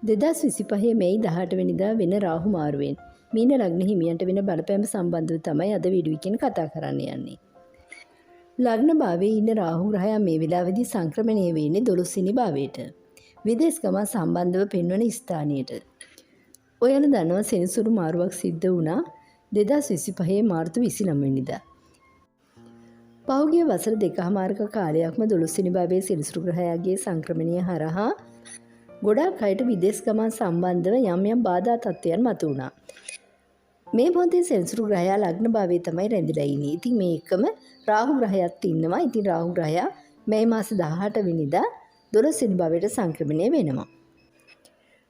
2025 මැයි 18 වෙනිදා වෙන රාහු මාරුවෙන් මීන ලග්න හිමියන්ට වෙන බලපෑම සම්බන්ධව තමයි අද වීඩියෝ එකෙන් කතා කරන්න යන්නේ. ලග්න භාවයේ ඉන්න රාහු ග්‍රහයා මේ වෙලාවේදී සංක්‍රමණය වෙන්නේ 12 වෙනි භාවයට. විදේශ ගමන් සම්බන්ධව පෙන්වන ස්ථානයට. ඔයන දන්නවා සෙනසුරු මාරුවක් සිද්ධ වුණා 2025 මාර්තු 29 වෙනිදා. පහුගිය වසර දෙකමාරක කාලයක්ම 12 වෙනි භාවයේ සෙනසුරු ග්‍රහයාගේ සංක්‍රමණය හරහා ගොඩාක් අයට විදේශ ගමන් සම්බන්ධව යම් යම් බාධා තත්ත්වයන් මතුවුණා. මේ මොහොතේ සෙනසුරු ග්‍රහයා ලග්න භාවයේ තමයි රැඳිලා ඉන්නේ. ඉතින් මේ එකම රාහු ග්‍රහයත් ඉන්නවා. ඉතින් රාහු ග්‍රහයා මේ මාස 18 වෙනිදා 12 වෙනි භාවයට සංක්‍රමණය වෙනවා.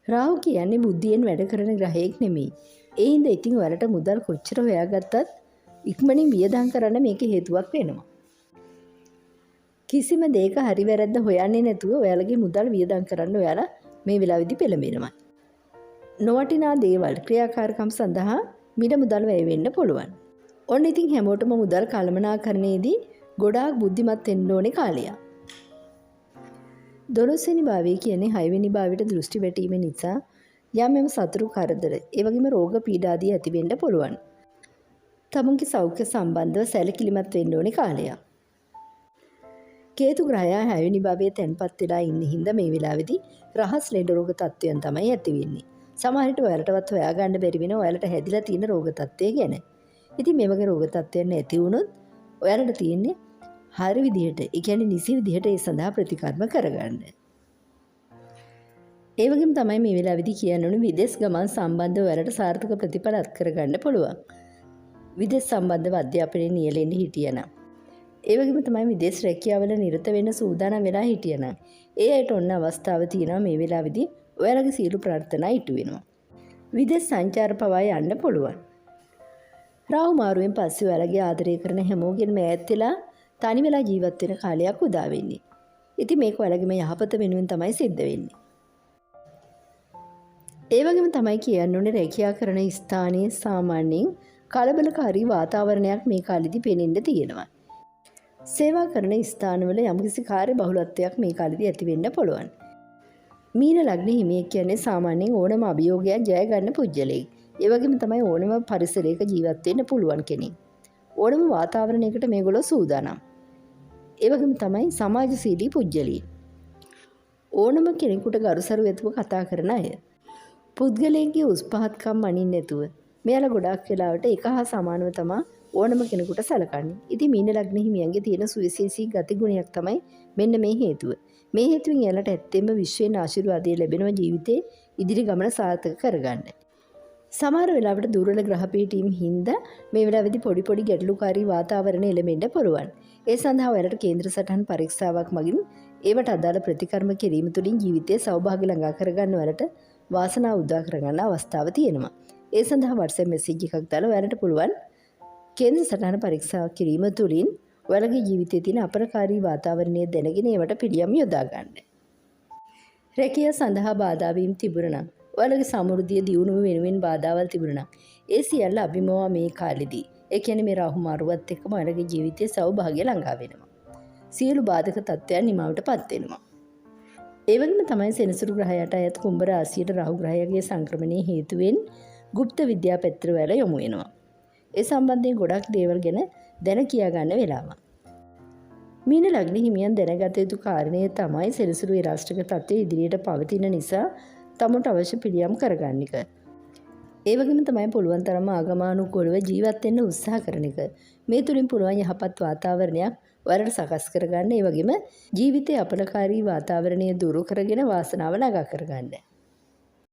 රාහු කියන්නේ බුද්ධියෙන් වැඩ කරන ග්‍රහයෙක් නෙමෙයි. ඒ හින්දා ඉතින් ඔයාලට මුදල් කොච්චර හොයාගත්තත් ඉක්මනින් වියදම් කරන්න මේක හේතුවක් වෙනවා. කිසිම දෙයක හරි වැරද්ද හොයන්නේ නැතුව ඔයාලගේ මුදල් වියදම් කරන්න ඔයාලා මේ වෙලාවේදී පෙළඹෙනවා. නොවටිනා දේවල් ක්‍රියාකාරකම් සඳහා මිල මුදල් වැය වෙන්න පුළුවන්. ඔන්න ඉතින් හැමෝටම මුදල් කළමනාකරණයේදී ගොඩාක් බුද්ධිමත් වෙන්න ඕනේ කාලයක්. 12 වෙනි භාවය කියන්නේ 6 වෙනි භාවයට දෘෂ්ටි වැටීම නිසා යම් සතුරු කරදර, ඒ වගේම රෝග පීඩා ආදී ඇති වෙන්න පුළුවන්. තමුන්ගේ සෞඛ්‍ය සම්බන්ධව සැලකිලිමත් වෙන්න ඕනේ කාලයක්. කේතු ග්‍රහයා 6 වෙනි භාවයේ තැන්පත් වෙලා ඉන්න හින්දා මේ වෙලාවේදී රහස් ලෙඩ රෝග තත්ත්වයන් තමයි ඇති වෙන්නේ. සමහර විට ඔයාලටවත් හොයාගන්න බැරි වෙන ඔයාලට හැදිලා තියෙන රෝග තත්ත්වය ගැන. ඉතින් මේ වගේ රෝග තත්ත්වයන් ඇති වුණොත් ඔයාලට තියෙන්නේ හරි විදිහට, ඒ කියන්නේ නිසි විදිහට ඒ සඳහා ප්‍රතිකර්ම කරගන්න. ඒ වගේම තමයි මේ වෙලාවේදී කියන්න විදේශ ගමන් සම්බන්ධව ඔයාලට සාර්ථක ප්‍රතිඵල අත් කරගන්න පුළුවන්. විදේශ සම්බන්ධව අධ්‍යාපනයේ නියැලෙන්න හිටියනම්. ඒ වගේම තමයි විදේශ රැකියාවල නිරත වෙන්න සූදානම් වෙලා හිටියනම් ඒ අයට ඔන්න අවස්ථාව තියෙනවා මේ වෙලාවේදී ඔයාලගේ සියලු ප්‍රාර්ථනා ඉටු වෙනවා. විදේශ සංචාර පවා යන්න පුළුවන්. රාහු මාරුවෙන් පස්සේ ඔයාලගේ ආදරය කරන හැමෝගෙන්ම ඈත් වෙලා තනි වෙලා ජීවත් වෙන කාලයක් උදා වෙන්නේ. ඉතින් මේක ඔයාලගේම යහපත වෙනුවෙන් තමයි සිද්ධ වෙන්නේ. ඒ වගේම තමයි කියන්න ඕනේ රැකියා කරන ස්ථානයේ සාමාන්‍යයෙන් කලබලකාරී වාතාවරණයක් මේ කාලෙදී පේනෙන්න තියෙනවා. සේවා කරන ස්ථානවල යම්කිසි කාර්ය බහුලත්වයක් මේ කාලෙදී ඇති වෙන්න පුළුවන්. මීන ලග්න හිමියෙක් කියන්නේ සාමාන්‍යයෙන් ඕනම අභියෝගයක් ජය ගන්න පුජ්‍යලෙක්. ඒ වගේම තමයි ඕනම පරිසරයක ජීවත් වෙන්න පුළුවන් කෙනෙක්. ඕනම වාතාවරණයකට මේගොල්ලෝ සූදානම්. ඒ වගේම තමයි සමාජශීලී පුජ්‍යලී. ඕනම කෙනෙකුට ගරුසරු වෙතුව කතා කරන අය. පුද්ගලයෙක්ගේ උස් පහත්කම් මනින්න නැතුව මෙයාලා ගොඩාක් වෙලාවට එක හා සමානව තමයි ඕනම කෙනෙකුට සැලකන්නේ. ඉතින් මීන ලග්න හිමියන්ගේ තියෙන සුවිශේෂී ගතිගුණයක් තමයි මෙන්න මේ හේතුව. මේ හේතුවෙන් එයාලට ඇත්තෙන්ම විශ්වයෙන් ආශිර්වාදය ලැබෙනවා ජීවිතේ ඉදිරි ගමන සාර්ථක කරගන්න. සමහර වෙලාවට දුර්වල ග්‍රහ පීඨීම් හින්දා මේ වෙලාවේදී පොඩි ගැටලුකාරී වාතාවරණ එළඹෙන්න පුළුවන්. ඒ සඳහා ඔයාලට කේන්ද්‍ර සටහන් පරීක්ෂාවක් මගින් ඒවට අදාළ ප්‍රතිකර්ම කිරීම තුළින් ජීවිතයේ සෞභාග්‍ය ළඟා කරගන්න ඔයාලට වාසනාව උදා කරගන්න අවස්ථාව තියෙනවා. ඒ සඳහා WhatsApp message එකක් දාලා ඔයාලට පුළුවන් කේන්ද්‍ර සටහන පරීක්ෂා කිරීම තුළින් ඔයාලගේ ජීවිතයේ තියෙන අපරකාරී වාතාවරණය දැනගෙන ඒවට පිළියම් යොදා ගන්න. රැකියාව සඳහා බාධා වීම තිබුණා නම් ඔයාලගේ සමෘද්ධිය දියුණුව වෙනුවෙන් බාධාවල් තිබුණා නම් ඒ සියල්ල අභිමවා මේ කාලෙදී. ඒ කියන්නේ මේ රාහු මාරුවත් එක්කම ඔයාලගේ ජීවිතයේ සෞභාග්‍ය ළඟා වෙනවා. සියලු බාධක තත්ත්වයන් නිමවටපත් වෙනවා. ඒ වගේම තමයි සෙනසුරු ග්‍රහයට අයත් කුම්භ රාශියට රාහු ග්‍රහයාගේ සංක්‍රමණයේ හේතුවෙන් গুপ্ত විද්‍යා පැත්‍ර වල යොමු වෙනවා. ඒ සම්බන්ධයෙන් ගොඩක් දේවල් ගැන දැන කියා ගන්න වෙලාවක්. මීන ලග්න හිමියන් දැනගත යුතු කාරණය තමයි සෙනසුරු රාශික තත්ත්වයේ ඉදිරියට පවතින නිසා තමට අවශ්‍ය පිළියම් කරගන්න එක. ඒ වගේම තමයි පුළුවන් තරම ආගමනුකූලව ජීවත් වෙන්න උත්සාහ කරන එක. මේ තුලින් පුළුවන් යහපත් වාතාවරණයක් ඔයාලට සකස් කරගන්න. ඒ වගේම ජීවිතයේ අපලකාරී වාතාවරණය දුරු කරගෙන වාසනාව ළඟා කරගන්න.